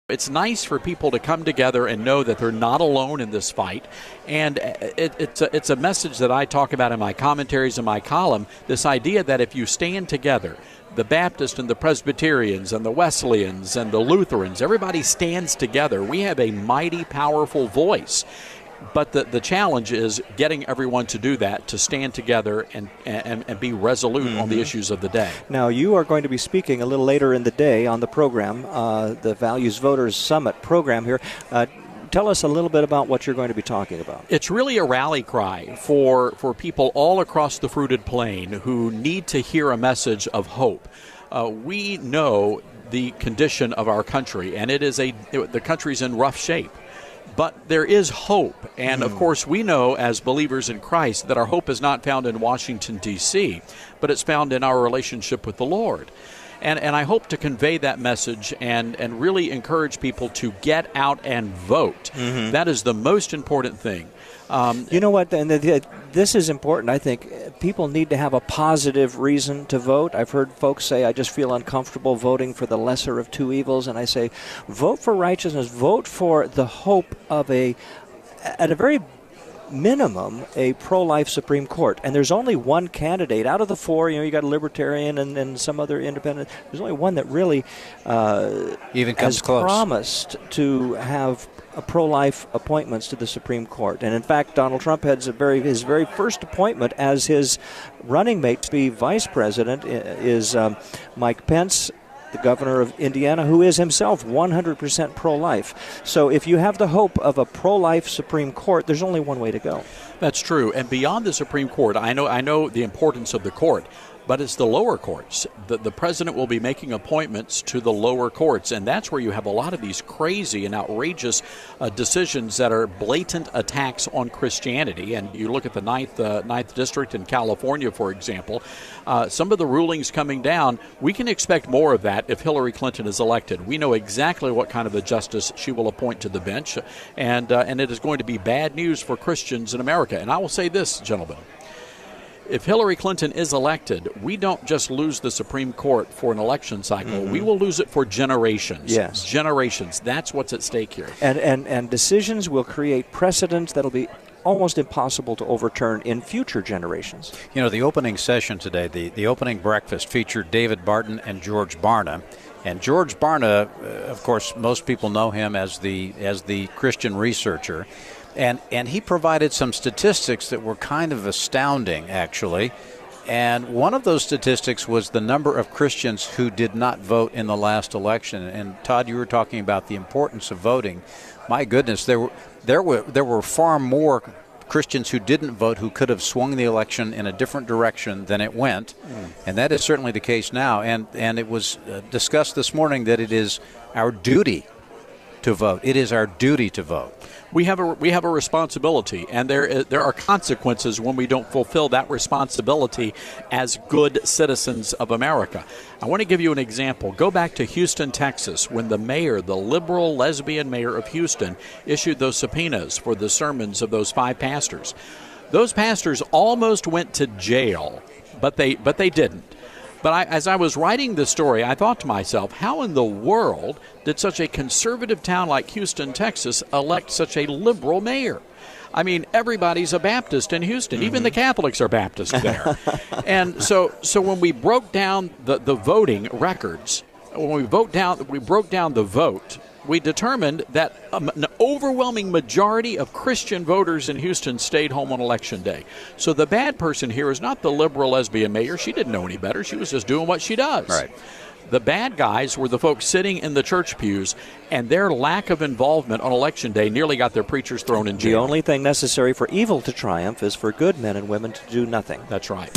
It's nice for people to come together and know that they're not alone in this fight. And it's a message that I talk about in my commentaries and my column, this idea that if you stand together, the Baptists and the Presbyterians and the Wesleyans and the Lutherans, everybody stands together. We have a mighty, powerful voice. But the challenge is getting everyone to do that, to stand together and be resolute on the issues of the day. Now, you are going to be speaking a little later in the day on the program, the Values Voters Summit program here. Tell us a little bit about what you're going to be talking about. It's really a rally cry for people all across the fruited plain who need to hear a message of hope. We know the condition of our country, and the country's in rough shape. But there is hope, and of course we know as believers in Christ that our hope is not found in Washington, D.C., but it's found in our relationship with the Lord. And I hope to convey that message and really encourage people to get out and vote. That is the most important thing. You know what, and this is important, I think. People need to have a positive reason to vote. I've heard folks say, I just feel uncomfortable voting for the lesser of two evils, and I say, vote for righteousness, vote for the hope of at a very minimum, a pro-life Supreme Court. And there's only one candidate out of the four. You got a libertarian and some other independent. There's only one that really even comes has close. Promised to have pro-life appointments to the Supreme Court. And in fact, Donald Trump had his very first appointment as his running mate to be vice president is Mike Pence, the governor of Indiana, who is himself 100% pro-life. So if you have the hope of a pro-life Supreme Court, there's only one way to go. That's true. And beyond the Supreme Court, I know the importance of the court, but it's the lower courts. The president will be making appointments to the lower courts, and that's where you have a lot of these crazy and outrageous decisions that are blatant attacks on Christianity. And you look at the Ninth District in California, for example, some of the rulings coming down, we can expect more of that if Hillary Clinton is elected. We know exactly what kind of a justice she will appoint to the bench, and it is going to be bad news for Christians in America. And I will say this, gentlemen. If Hillary Clinton is elected, we don't just lose the Supreme Court for an election cycle. We will lose it for generations. Yes. Generations. That's what's at stake here. And decisions will create precedents that'll be almost impossible to overturn in future generations. You know, the opening session today, the opening breakfast featured David Barton and George Barna. And George Barna, of course, most people know him as the Christian researcher. And he provided some statistics that were kind of astounding, actually. And one of those statistics was the number of Christians who did not vote in the last election. And Todd, you were talking about the importance of voting. My goodness, there were far more Christians who didn't vote who could have swung the election in a different direction than it went. And that is certainly the case now. And it was discussed this morning that it is our duty to vote. It is our duty to vote. We have a responsibility, and there are consequences when we don't fulfill that responsibility as good citizens of America. I want to give you an example. Go back to Houston, Texas, when the mayor, the liberal lesbian mayor of Houston, issued those subpoenas for the sermons of those 5 pastors. Those pastors almost went to jail, but they didn't. But as I was writing the story, I thought to myself, how in the world did such a conservative town like Houston, Texas, elect such a liberal mayor? I mean, everybody's a Baptist in Houston. Even the Catholics are Baptist there. And so when we broke down the voting records, when we broke down the vote, we determined that an overwhelming majority of Christian voters in Houston stayed home on Election Day. So the bad person here is not the liberal lesbian mayor. She didn't know any better. She was just doing what she does. Right. The bad guys were the folks sitting in the church pews, and their lack of involvement on Election Day nearly got their preachers thrown in jail. The only thing necessary for evil to triumph is for good men and women to do nothing. That's right.